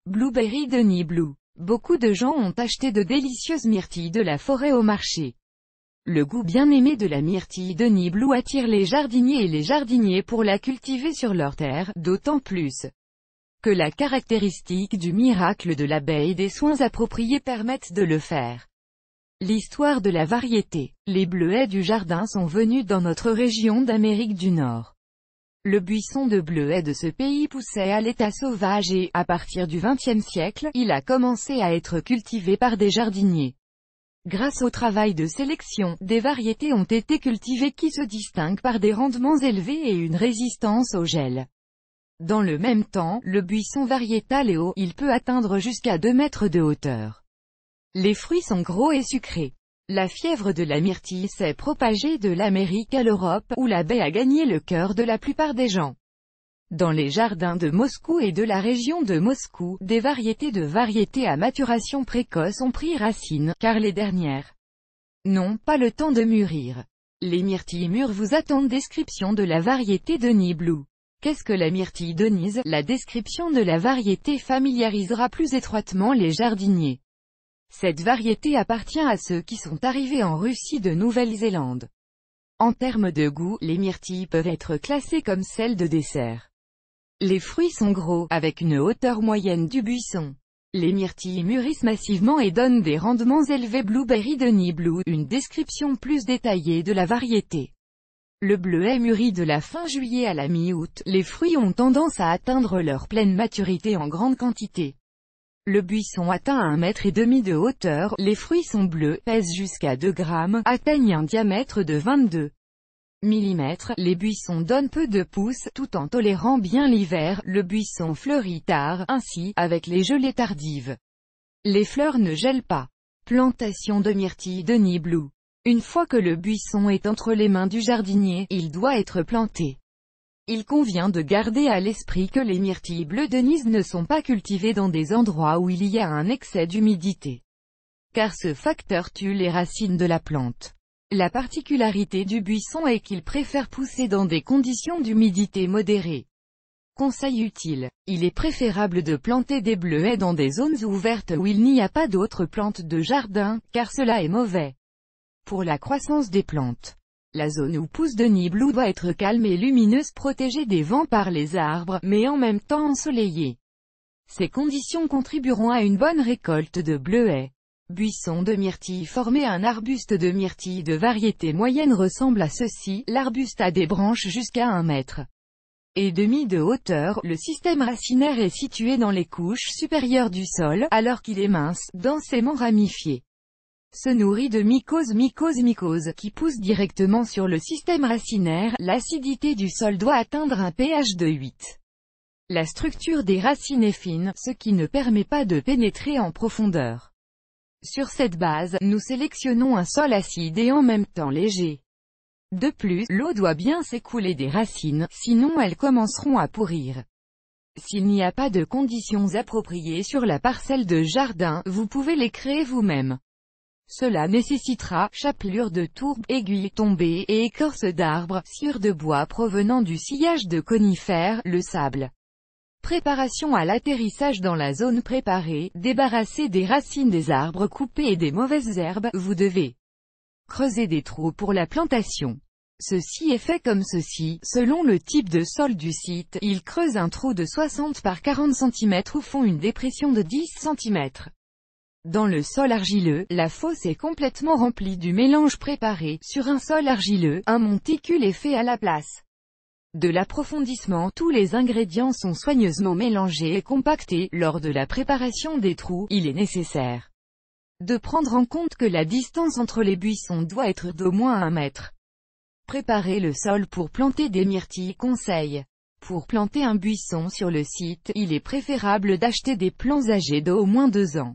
Blueberry Denny Blue. Beaucoup de gens ont acheté de délicieuses myrtilles de la forêt au marché. Le goût bien aimé de la myrtille Denny Blue attire les jardiniers et les jardiniers pour la cultiver sur leur terre, d'autant plus que la caractéristique du miracle de l'abeille et des soins appropriés permettent de le faire. L'histoire de la variété. Les bleuets du jardin sont venus dans notre région d'Amérique du Nord. Le buisson de bleuets de ce pays poussait à l'état sauvage et, à partir du XXe siècle, il a commencé à être cultivé par des jardiniers. Grâce au travail de sélection, des variétés ont été cultivées qui se distinguent par des rendements élevés et une résistance au gel. Dans le même temps, le buisson variétal est haut, il peut atteindre jusqu'à 2 mètres de hauteur. Les fruits sont gros et sucrés. La fièvre de la myrtille s'est propagée de l'Amérique à l'Europe, où la baie a gagné le cœur de la plupart des gens. Dans les jardins de Moscou et de la région de Moscou, des variétés à maturation précoce ont pris racine, car les dernières n'ont pas le temps de mûrir. Les myrtilles mûres vous attendent. Description de la variété Denny Blue. Qu'est-ce que la myrtille Denise? La description de la variété familiarisera plus étroitement les jardiniers. Cette variété appartient à ceux qui sont arrivés en Russie de Nouvelle-Zélande. En termes de goût, les myrtilles peuvent être classées comme celles de dessert. Les fruits sont gros, avec une hauteur moyenne du buisson. Les myrtilles mûrissent massivement et donnent des rendements élevés. Blueberry Denny Blue. Une description plus détaillée de la variété. Le bleuet mûrit de la fin juillet à la mi-août. Les fruits ont tendance à atteindre leur pleine maturité en grande quantité. Le buisson atteint 1,5 m de hauteur, les fruits sont bleus, pèsent jusqu'à 2 grammes, atteignent un diamètre de 22 mm. Les buissons donnent peu de pousses, tout en tolérant bien l'hiver. Le buisson fleurit tard, ainsi, avec les gelées tardives. Les fleurs ne gèlent pas. Plantation de myrtille Denny Blue. Une fois que le buisson est entre les mains du jardinier, il doit être planté. Il convient de garder à l'esprit que les myrtilles bleues Denise ne sont pas cultivées dans des endroits où il y a un excès d'humidité, car ce facteur tue les racines de la plante. La particularité du buisson est qu'il préfère pousser dans des conditions d'humidité modérée. Conseil utile. Il est préférable de planter des bleuets dans des zones ouvertes où il n'y a pas d'autres plantes de jardin, car cela est mauvais pour la croissance des plantes. La zone où pousse Denny Blue doit être calme et lumineuse, protégée des vents par les arbres, mais en même temps ensoleillée. Ces conditions contribueront à une bonne récolte de bleuets. Buisson de myrtille formé. Un arbuste de myrtille de variété moyenne ressemble à ceci. L'arbuste a des branches jusqu'à 1,5 m de hauteur. Le système racinaire est situé dans les couches supérieures du sol, alors qu'il est mince, densément ramifié. Se nourrit de mycoses qui poussent directement sur le système racinaire. L'acidité du sol doit atteindre un pH de 8. La structure des racines est fine, ce qui ne permet pas de pénétrer en profondeur. Sur cette base, nous sélectionnons un sol acide et en même temps léger. De plus, l'eau doit bien s'écouler des racines, sinon elles commenceront à pourrir. S'il n'y a pas de conditions appropriées sur la parcelle de jardin, vous pouvez les créer vous-même. Cela nécessitera chapelure de tourbe, aiguilles tombées et écorces d'arbres, sciure de bois provenant du sillage de conifères, le sable. Préparation à l'atterrissage dans la zone préparée, débarrasser des racines des arbres coupés et des mauvaises herbes. Vous devez creuser des trous pour la plantation. Ceci est fait comme ceci, selon le type de sol du site. Ils creusent un trou de 60 par 40 cm ou font une dépression de 10 cm. Dans le sol argileux, la fosse est complètement remplie du mélange préparé. Sur un sol argileux, un monticule est fait à la place de l'approfondissement. Tous les ingrédients sont soigneusement mélangés et compactés. Lors de la préparation des trous, il est nécessaire de prendre en compte que la distance entre les buissons doit être d'au moins 1 mètre. Préparer le sol pour planter des myrtilles. Conseil. Pour planter un buisson sur le site, il est préférable d'acheter des plants âgés d'au moins 2 ans.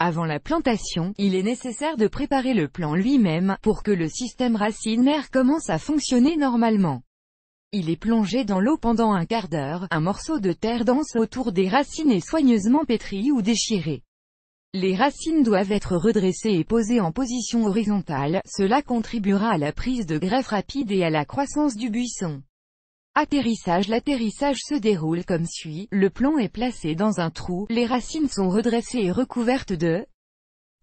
Avant la plantation, il est nécessaire de préparer le plant lui-même, pour que le système racinaire commence à fonctionner normalement. Il est plongé dans l'eau pendant un quart d'heure, un morceau de terre dense autour des racines est soigneusement pétri ou déchiré. Les racines doivent être redressées et posées en position horizontale, cela contribuera à la prise de greffe rapide et à la croissance du buisson. Atterrissage. L'atterrissage se déroule comme suit, le plant est placé dans un trou, les racines sont redressées et recouvertes de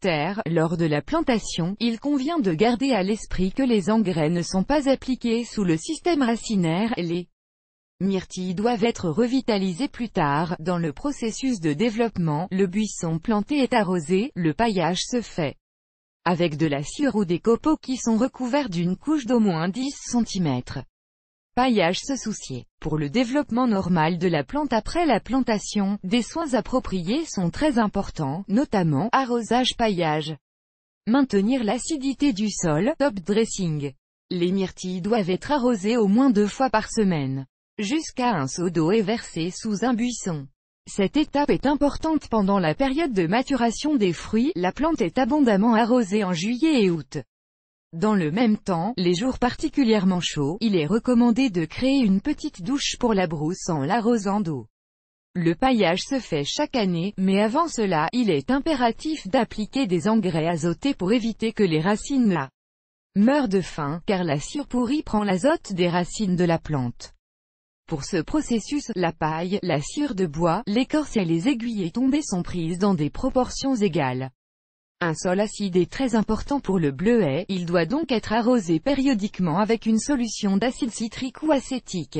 terre. Lors de la plantation, il convient de garder à l'esprit que les engrais ne sont pas appliqués sous le système racinaire, les myrtilles doivent être revitalisées plus tard. Dans le processus de développement, le buisson planté est arrosé, le paillage se fait avec de la sciure ou des copeaux qui sont recouverts d'une couche d'au moins 10 cm. Paillage. Se soucier. Pour le développement normal de la plante après la plantation, des soins appropriés sont très importants, notamment arrosage, paillage. Maintenir l'acidité du sol, top dressing. Les myrtilles doivent être arrosées au moins 2 fois par semaine. Jusqu'à un seau d'eau est versé sous un buisson. Cette étape est importante pendant la période de maturation des fruits, la plante est abondamment arrosée en juillet et août. Dans le même temps, les jours particulièrement chauds, il est recommandé de créer une petite douche pour la brousse en l'arrosant d'eau. Le paillage se fait chaque année, mais avant cela, il est impératif d'appliquer des engrais azotés pour éviter que les racines là meurent de faim, car la sciure pourrie prend l'azote des racines de la plante. Pour ce processus, la paille, la sciure de bois, l'écorce et les aiguillets tombés sont prises dans des proportions égales. Un sol acide est très important pour le bleuet, il doit donc être arrosé périodiquement avec une solution d'acide citrique ou acétique.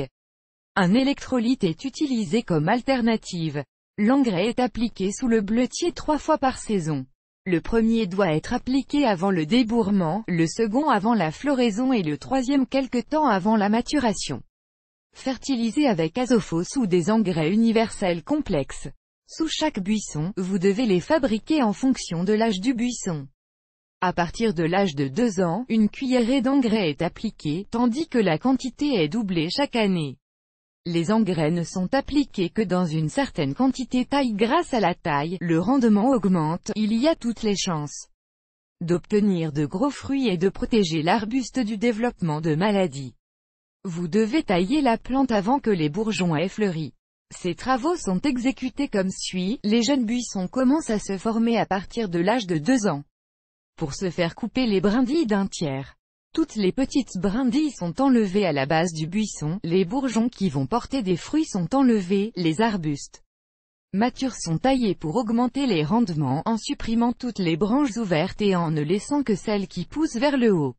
Un électrolyte est utilisé comme alternative. L'engrais est appliqué sous le bleutier 3 fois par saison. Le premier doit être appliqué avant le débourrement, le second avant la floraison et le troisième quelque temps avant la maturation. Fertiliser avec azophos ou des engrais universels complexes. Sous chaque buisson, vous devez les fabriquer en fonction de l'âge du buisson. À partir de l'âge de 2 ans, une cuillerée d'engrais est appliquée, tandis que la quantité est doublée chaque année. Les engrais ne sont appliqués que dans une certaine quantité taille. Grâce à la taille, le rendement augmente, il y a toutes les chances d'obtenir de gros fruits et de protéger l'arbuste du développement de maladies. Vous devez tailler la plante avant que les bourgeons aient fleuri. Ces travaux sont exécutés comme suit, les jeunes buissons commencent à se former à partir de l'âge de 2 ans. Pour se faire couper les brindilles d'un tiers. Toutes les petites brindilles sont enlevées à la base du buisson, les bourgeons qui vont porter des fruits sont enlevés, les arbustes matures sont taillés pour augmenter les rendements en supprimant toutes les branches ouvertes et en ne laissant que celles qui poussent vers le haut.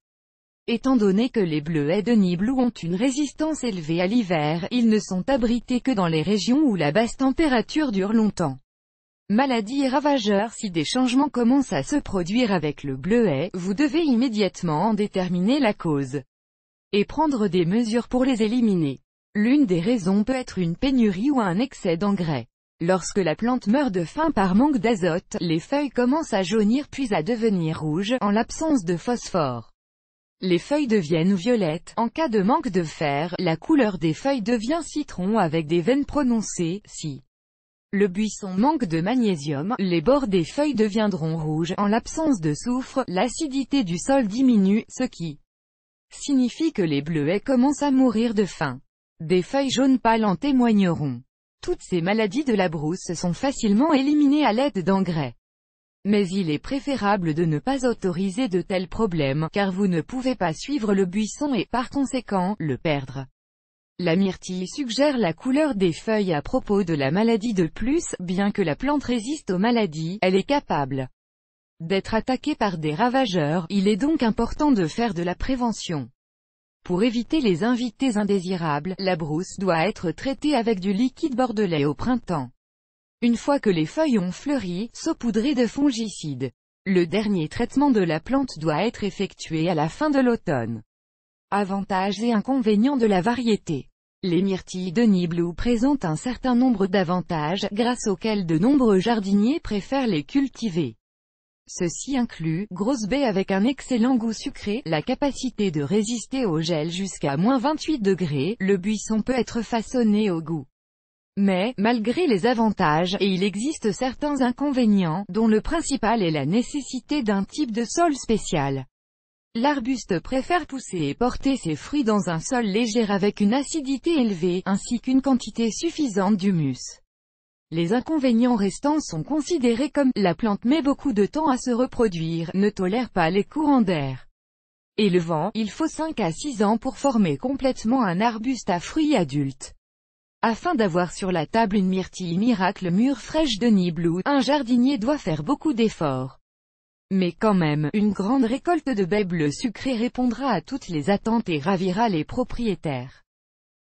Étant donné que les bleuets de Nibelung ont une résistance élevée à l'hiver, ils ne sont abrités que dans les régions où la basse température dure longtemps. Maladies et ravageurs. Si des changements commencent à se produire avec le bleuet, vous devez immédiatement en déterminer la cause et prendre des mesures pour les éliminer. L'une des raisons peut être une pénurie ou un excès d'engrais. Lorsque la plante meurt de faim par manque d'azote, les feuilles commencent à jaunir puis à devenir rouges, en l'absence de phosphore. Les feuilles deviennent violettes. En cas de manque de fer, la couleur des feuilles devient citron avec des veines prononcées. Si le buisson manque de magnésium, les bords des feuilles deviendront rouges. En l'absence de soufre, l'acidité du sol diminue, ce qui signifie que les bleuets commencent à mourir de faim. Des feuilles jaunes pâles en témoigneront. Toutes ces maladies de la brousse sont facilement éliminées à l'aide d'engrais. Mais il est préférable de ne pas autoriser de tels problèmes, car vous ne pouvez pas suivre le buisson et, par conséquent, le perdre. La myrtille suggère la couleur des feuilles à propos de la maladie. De plus, bien que la plante résiste aux maladies, elle est capable d'être attaquée par des ravageurs, il est donc important de faire de la prévention. Pour éviter les invités indésirables, la brousse doit être traitée avec du liquide bordelais au printemps. Une fois que les feuilles ont fleuri, saupoudrer de fongicides. Le dernier traitement de la plante doit être effectué à la fin de l'automne. Avantages et inconvénients de la variété. Les myrtilles de Nibelung présentent un certain nombre d'avantages, grâce auxquels de nombreux jardiniers préfèrent les cultiver. Ceci inclut, grosse baie avec un excellent goût sucré, la capacité de résister au gel jusqu'à -28 degrés, le buisson peut être façonné au goût. Mais, malgré les avantages, et il existe certains inconvénients, dont le principal est la nécessité d'un type de sol spécial. L'arbuste préfère pousser et porter ses fruits dans un sol léger avec une acidité élevée, ainsi qu'une quantité suffisante d'humus. Les inconvénients restants sont considérés comme, la plante met beaucoup de temps à se reproduire, ne tolère pas les courants d'air Et le vent, il faut 5 à 6 ans pour former complètement un arbuste à fruits adultes. Afin d'avoir sur la table une myrtille miracle mûre fraîche de nid blue, un jardinier doit faire beaucoup d'efforts. Mais quand même, une grande récolte de baies bleues sucrées répondra à toutes les attentes et ravira les propriétaires.